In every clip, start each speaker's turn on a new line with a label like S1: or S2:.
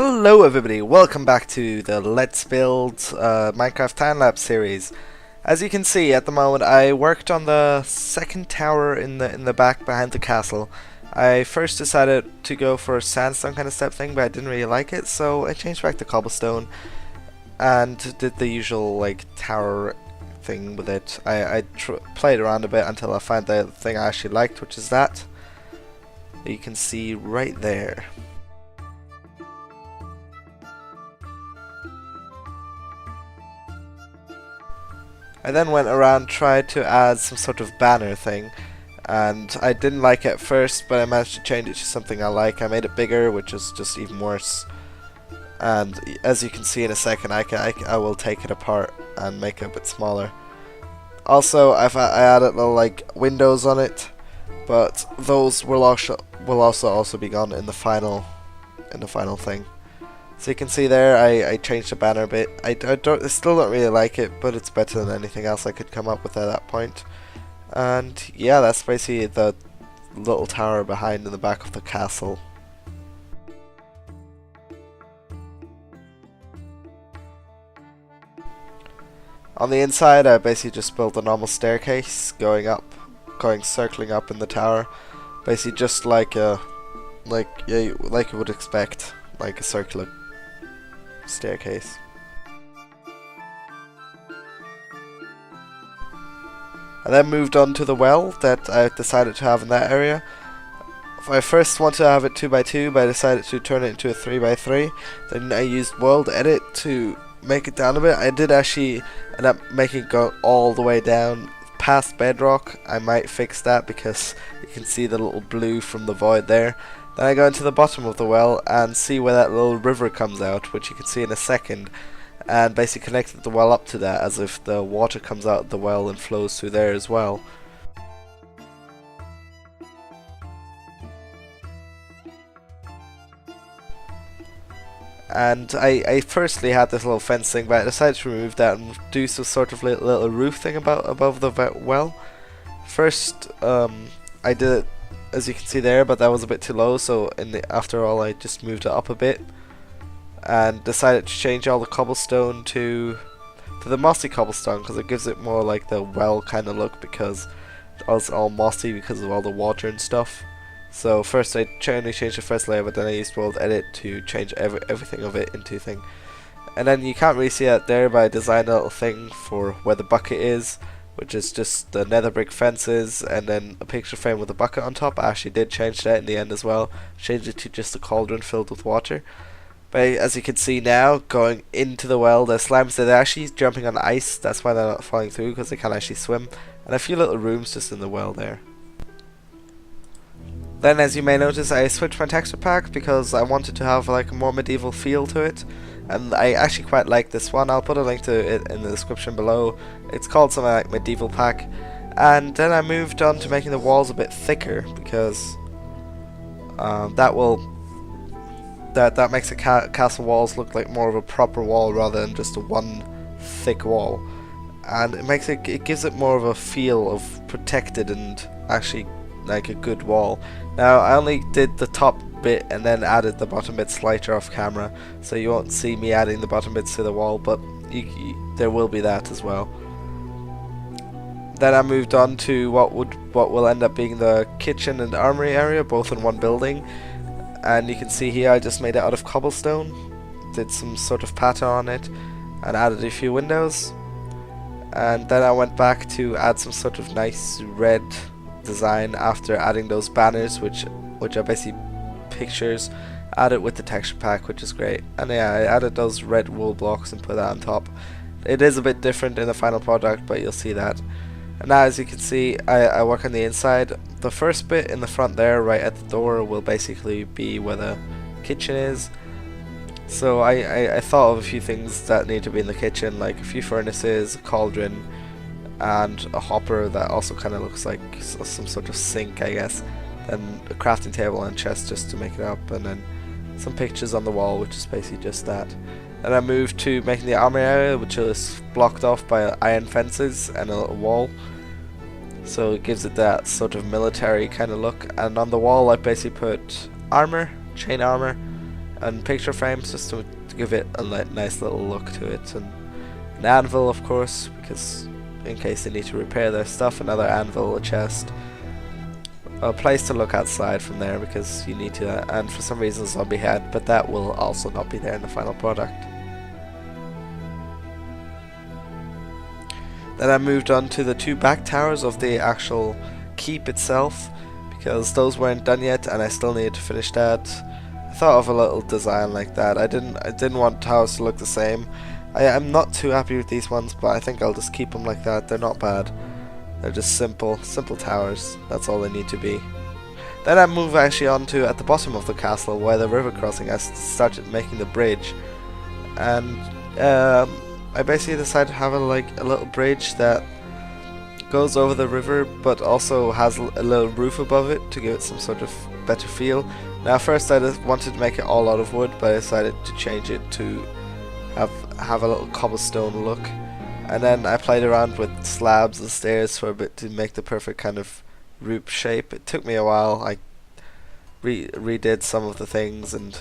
S1: Hello everybody, welcome back to the Let's Build Minecraft Timelapse series. As you can see at the moment I worked on the second tower in the back behind the castle. I first decided to go for a sandstone kind of step thing, but I didn't really like it, so I changed back to cobblestone and did the usual like tower thing with it. I played around a bit until I found the thing I actually liked, which is that. You can see right there. I then went around tried to add some sort of banner thing, and I didn't like it at first, but I managed to change it to something I like. I made it bigger, which is just even worse. And as you can see in a second, I will take it apart and make it a bit smaller. Also, I added little like windows on it, but those will also be gone in the final thing. So you can see there, I changed the banner a bit. I still don't really like it, but it's better than anything else I could come up with at that point. And yeah, that's basically the little tower behind in the back of the castle. On the inside, I basically just built a normal staircase circling up in the tower, basically just like like you would expect, like a circular staircase. I then moved on to the well that I decided to have in that area. I first wanted to have it 2x2, but I decided to turn it into a 3x3. Then I used world edit to make it down a bit. I did actually end up making it go all the way down past bedrock. I might fix that because you can see the little blue from the void there. Then I go into the bottom of the well and see where that little river comes out, which you can see in a second, and basically connected the well up to that as if the water comes out of the well and flows through there as well. And I firstly had this little fence thing, but I decided to remove that and do some sort of little roof thing above the well. First, I did it, as you can see there, but that was a bit too low, so after all I just moved it up a bit and decided to change all the cobblestone to the mossy cobblestone, because it gives it more like the well kind of look, because it's all mossy because of all the water and stuff. So first I only changed the first layer, but then I used world edit to change everything of it into thing. And then you can't really see that there, but I designed a little thing for where the bucket is, which is just the nether brick fences and then a picture frame with a bucket on top. I actually did change that in the end as well. Changed it to just a cauldron filled with water. But as you can see now, going into the well, the slimes, they're actually jumping on ice. That's why they're not falling through, because they can't actually swim. And a few little rooms just in the well there. Then, as you may notice, I switched my texture pack because I wanted to have like a more medieval feel to it, and I actually quite like this one. I'll put a link to it in the description below. It's called something like medieval pack. And then I moved on to making the walls a bit thicker, because that makes the castle walls look like more of a proper wall rather than just a one thick wall, and it gives it more of a feel of protected and actually like a good wall. Now I only did the top bit and then added the bottom bit slightly off camera, so you won't see me adding the bottom bits to the wall, but there will be that as well. Then I moved on to what will end up being the kitchen and armory area, both in one building. And you can see here I just made it out of cobblestone, did some sort of pattern on it, and added a few windows. And then I went back to add some sort of nice red design after adding those banners, which are basically pictures added with the texture pack, which is great. And yeah, I added those red wool blocks and put that on top. It is a bit different in the final product, but you'll see that. And now, as you can see, I work on the inside. The first bit in the front there, right at the door, will basically be where the kitchen is. So I thought of a few things that need to be in the kitchen, like a few furnaces, a cauldron, and a hopper that also kind of looks like some sort of sink, I guess. Then a crafting table and chest just to make it up, and then some pictures on the wall, which is basically just that. Then I moved to making the armory area, which is blocked off by iron fences and a little wall. So it gives it that sort of military kind of look. And on the wall I basically put armor, chain armor, and picture frames just to give it a nice little look to it, and an anvil of course, because in case they need to repair their stuff, another anvil, a chest, a place to look outside from there because you need to, and for some reason zombie head, but that will also not be there in the final product. Then I moved on to the 2 back towers of the actual keep itself, because those weren't done yet and I still needed to finish that. I thought of a little design like that. I didn't want towers to look the same. I'm not too happy with these ones, but I think I'll just keep them like that. They're not bad. They're just simple towers. That's all they need to be. Then I move actually on to at the bottom of the castle where the river crossing. I started making the bridge, and I basically decided to have a little bridge that goes over the river, but also has a little roof above it to give it some sort of better feel. Now, first I just wanted to make it all out of wood, but I decided to change it to have a little cobblestone look, and then I played around with slabs and stairs for a bit to make the perfect kind of roof shape. It took me a while. I redid some of the things, and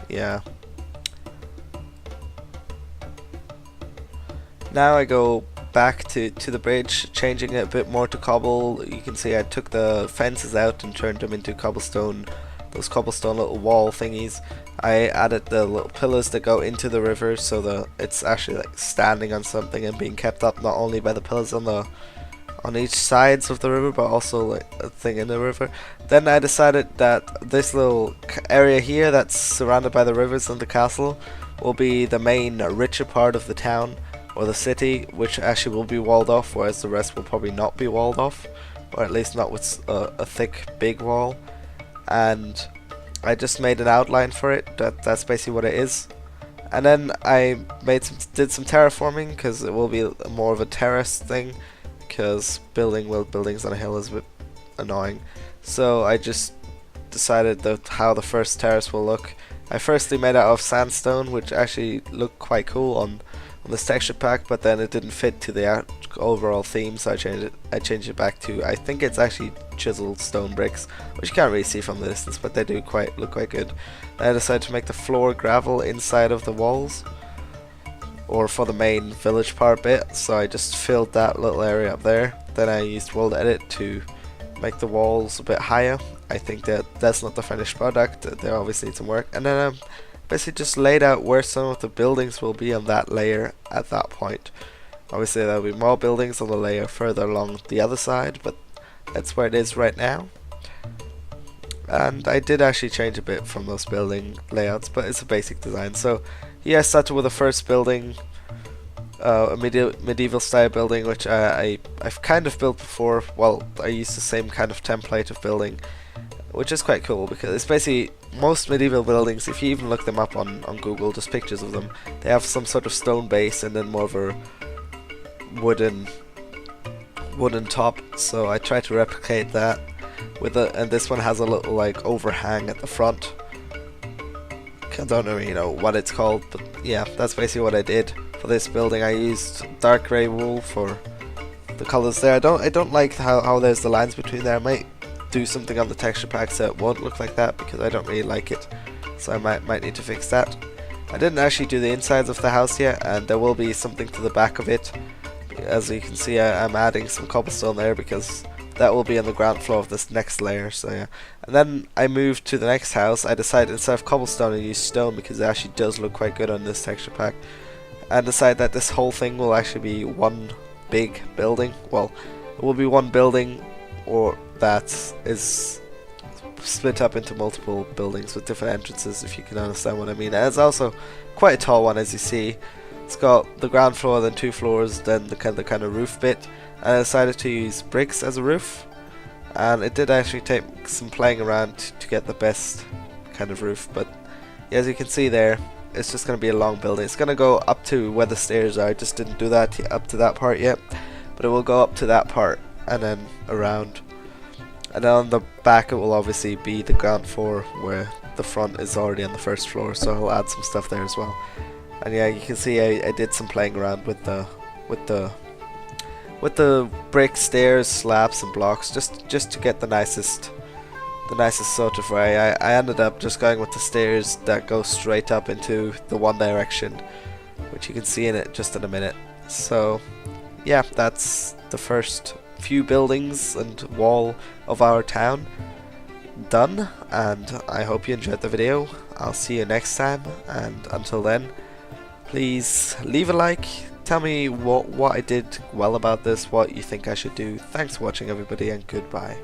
S1: yeah. Now I go back to the bridge, changing it a bit more to cobble. You can see I took the fences out and turned them into cobblestone, those cobblestone little wall thingies. I added the little pillars that go into the river, so that it's actually like standing on something and being kept up not only by the pillars on each sides of the river, but also like a thing in the river. Then I decided that this little area here that's surrounded by the rivers and the castle will be the main richer part of the town, or the city, which actually will be walled off, whereas the rest will probably not be walled off, or at least not with a thick big wall. And I just made an outline for it. That's basically what it is. And then I did some terraforming, because it will be more of a terrace thing, because building buildings on a hill is a bit annoying. So I just decided how the first terrace will look. I firstly made it out of sandstone, which actually looked quite cool on this texture pack, but then it didn't fit to the overall theme, so I changed it back to, I think it's actually chiseled stone bricks, which you can't really see from the distance, but they do look quite good. Then I decided to make the floor gravel inside of the walls, or for the main village part bit, so I just filled that little area up there. Then I used World Edit to make the walls a bit higher. I think that's not the finished product, they obviously need some work. And then I basically just laid out where some of the buildings will be on that layer at that point. Obviously there will be more buildings on the layer further along the other side, but that's where it is right now. And I did actually change a bit from those building layouts, but it's a basic design. So here I started with the first building, a medieval style building, which I've kind of built before. Well, I used the same kind of template of building, which is quite cool, because it's basically most medieval buildings, if you even look them up on Google, just pictures of them, they have some sort of stone base and then more of a wooden top. So I tried to replicate that with and this one has a little like overhang at the front. I don't really know what it's called, but yeah, that's basically what I did for this building. I used dark grey wool for the colors there. I don't like how there's the lines between there. I might do something on the texture pack so it won't look like that, because I don't really like it, so I might need to fix that. I didn't actually do the insides of the house yet, and there will be something to the back of it. As you can see, I'm adding some cobblestone there, because that will be on the ground floor of this next layer, so yeah. And then I moved to the next house. I decided instead of cobblestone I use stone, because it actually does look quite good on this texture pack, and decided that this whole thing will actually be one big building. Well, it will be one building, or that is split up into multiple buildings with different entrances, if you can understand what I mean. And it's also quite a tall one, as you see. It's got the ground floor, then 2 floors, then the kind of roof bit. And I decided to use bricks as a roof, and it did actually take some playing around to get the best kind of roof. But yeah, as you can see there, it's just going to be a long building. It's going to go up to where the stairs are. I just didn't do that up to that part yet, but it will go up to that part and then around. And then on the back it will obviously be the ground floor, where the front is already on the first floor, so I'll add some stuff there as well. And yeah, you can see I did some playing around with the brick, stairs, slabs and blocks, just to get the nicest the nicest sort of way. I ended up just going with the stairs that go straight up into the one direction, which you can see in it just in a minute. So yeah, that's the first few buildings and wall of our town done, and I hope you enjoyed the video. I'll see you next time, and until then, please leave a like, tell me what I did well about this, what you think I should do. Thanks for watching everybody, and goodbye.